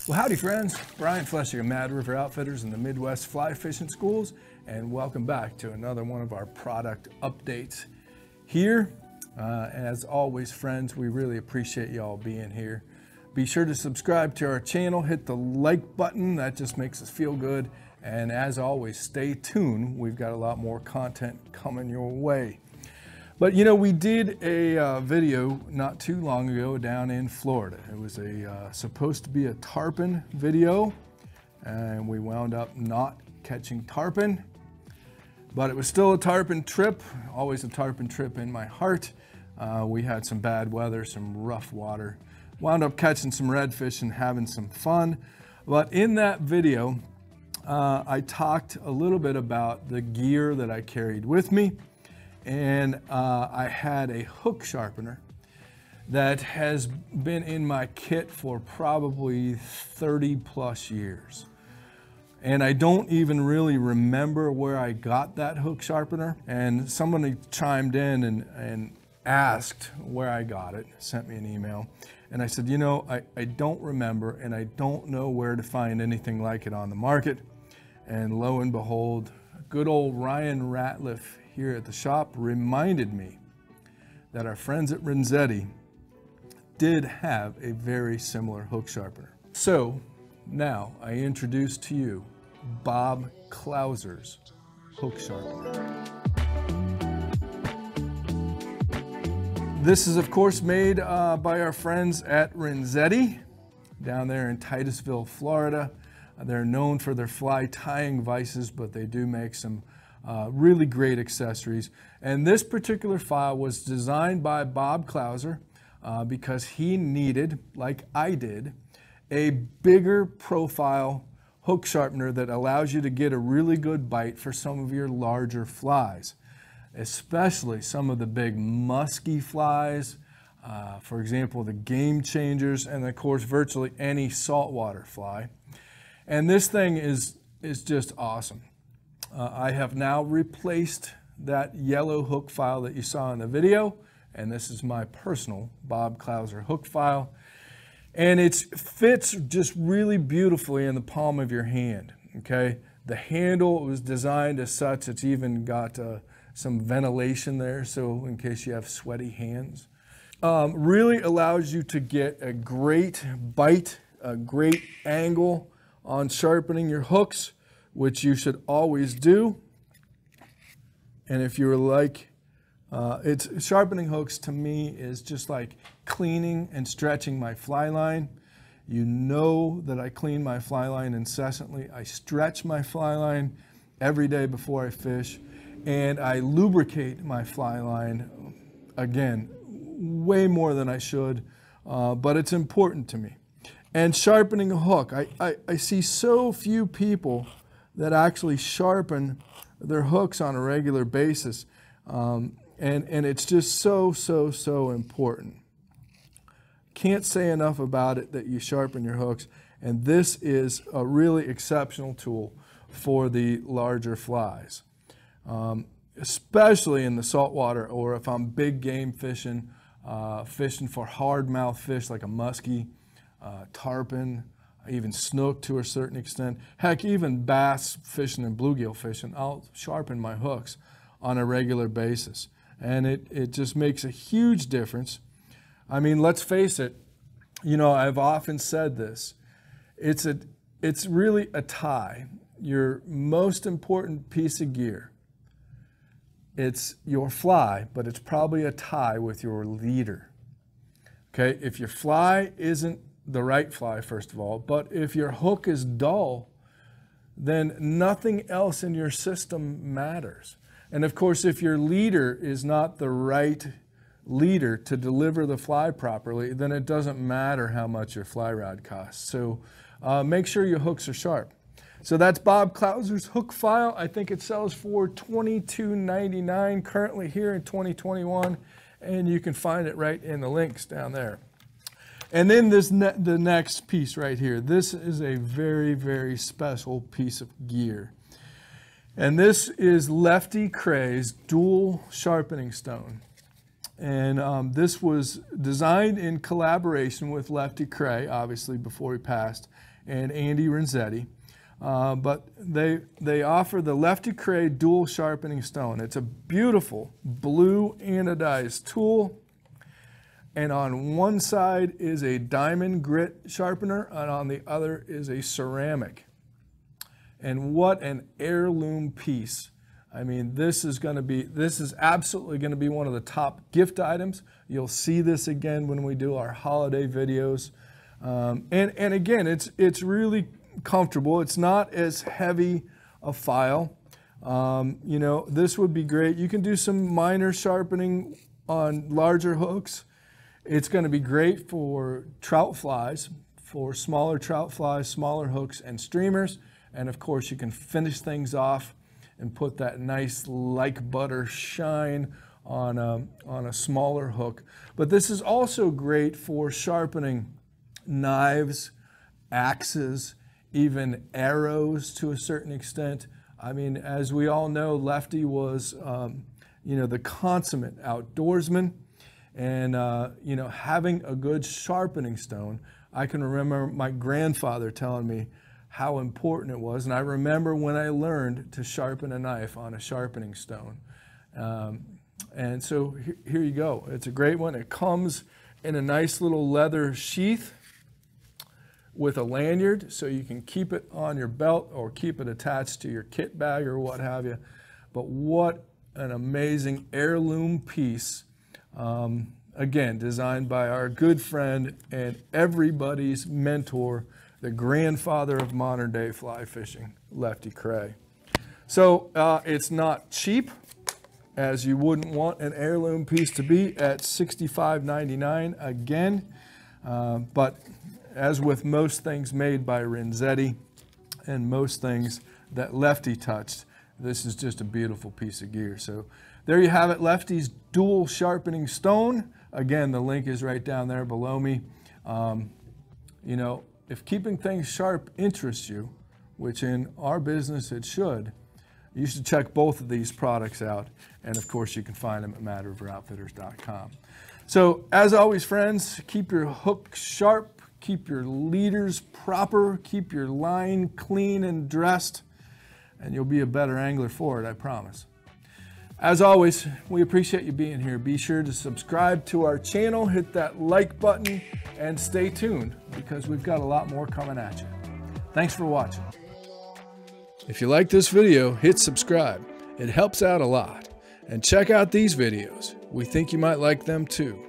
Well, howdy friends, Brian Flechsig of Mad River Outfitters in the Midwest Fly Fishing Schools, and welcome back to another one of our product updates here. As always friends, we really appreciate y'all being here. Be sure to subscribe to our channel, hit the like button, that just makes us feel good. And as always, stay tuned, we've got a lot more content coming your way. But you know, we did a video not too long ago down in Florida. It was supposed to be a tarpon video, and we wound up not catching tarpon. But it was still a tarpon trip, always a tarpon trip in my heart. We had some bad weather, some rough water. Wound up catching some redfish and having some fun. But in that video, I talked a little bit about the gear that I carried with me. And I had a hook sharpener that has been in my kit for probably 30 plus years. And I don't even really remember where I got that hook sharpener. And somebody chimed in and asked where I got it, sent me an email. And I said, you know, I don't remember, and I don't know where to find anything like it on the market. And lo and behold, good old Ryan Ratliff here at the shop reminded me that our friends at Renzetti did have a very similar hook sharpener. So now I introduce to you Bob Clouser's hook sharpener. This is of course made by our friends at Renzetti down there in Titusville, Florida. They're known for their fly tying vices, but they do make some really great accessories. And this particular file was designed by Bob Clouser because he needed, like I did, a bigger profile hook sharpener that allows you to get a really good bite for some of your larger flies, especially some of the big musky flies, for example, the game changers, and of course virtually any saltwater fly. And this thing is just awesome. I have now replaced that yellow hook file that you saw in the video, and this is my personal Bob Clouser hook file. And it fits just really beautifully in the palm of your hand, okay? The handle was designed as such, it's even got some ventilation there, so in case you have sweaty hands. Really allows you to get a great bite, a great angle on sharpening your hooks, which you should always do. And if you're like, sharpening hooks to me is just like cleaning and stretching my fly line. You know that I clean my fly line incessantly. I stretch my fly line every day before I fish, and I lubricate my fly line, again, way more than I should, but it's important to me. And sharpening a hook, I see so few people that actually sharpen their hooks on a regular basis. And it's just so important. Can't say enough about it that you sharpen your hooks. And this is a really exceptional tool for the larger flies, especially in the saltwater, or if I'm big game fishing, fishing for hardmouth fish like a muskie, tarpon, even snook to a certain extent. Heck, even bass fishing and bluegill fishing, I'll sharpen my hooks on a regular basis. And it just makes a huge difference. I mean, let's face it, you know, I've often said this, it's really a tie. Your most important piece of gear, it's your fly, but it's probably a tie with your leader. Okay, if your fly isn't the right fly, first of all, but if your hook is dull, then nothing else in your system matters. And of course, if your leader is not the right leader to deliver the fly properly, then it doesn't matter how much your fly rod costs. So make sure your hooks are sharp. So that's Bob Clouser's hook file. I think it sells for $22.99 currently here in 2021, and you can find it right in the links down there. And then the next piece right here, this is a very special piece of gear. And this is Lefty Kreh's dual sharpening stone. And this was designed in collaboration with Lefty Kreh, obviously before he passed, and Andy Renzetti. But they offer the Lefty Kreh dual sharpening stone. It's a beautiful blue anodized tool. And on one side is a diamond grit sharpener, and on the other is a ceramic. And what an heirloom piece. I mean, this is absolutely going to be one of the top gift items. You'll see this again when we do our holiday videos. And again, it's really comfortable. It's not as heavy a file. You know, this would be great. You can do some minor sharpening on larger hooks. It's going to be great for trout flies, for smaller trout flies, smaller hooks and streamers. And of course, you can finish things off and put that nice like butter shine on a smaller hook. But this is also great for sharpening knives, axes, even arrows to a certain extent. I mean, as we all know, Lefty was, you know, the consummate outdoorsman. And, you know, having a good sharpening stone, I can remember my grandfather telling me how important it was. And I remember when I learned to sharpen a knife on a sharpening stone. And so here you go. It's a great one. It comes in a nice little leather sheath with a lanyard, so you can keep it on your belt or keep it attached to your kit bag or what have you. But what an amazing heirloom piece. Again, designed by our good friend and everybody's mentor, the grandfather of modern day fly fishing, Lefty Kreh. So it's not cheap, as you wouldn't want an heirloom piece to be, at $65.99 again. But as with most things made by Renzetti and most things that Lefty touched, this is just a beautiful piece of gear. So there you have it, Lefty's dual sharpening stone. Again, the link is right down there below me. You know, if keeping things sharp interests you, which in our business it should, you should check both of these products out. And of course, you can find them at madriveroutfitters.com. So as always, friends, keep your hook sharp, keep your leaders proper, keep your line clean and dressed, and you'll be a better angler for it, I promise. As always, we appreciate you being here. Be sure to subscribe to our channel, hit that like button, and stay tuned because we've got a lot more coming at you. Thanks for watching. If you like this video, hit subscribe. It helps out a lot. And check out these videos. We think you might like them too.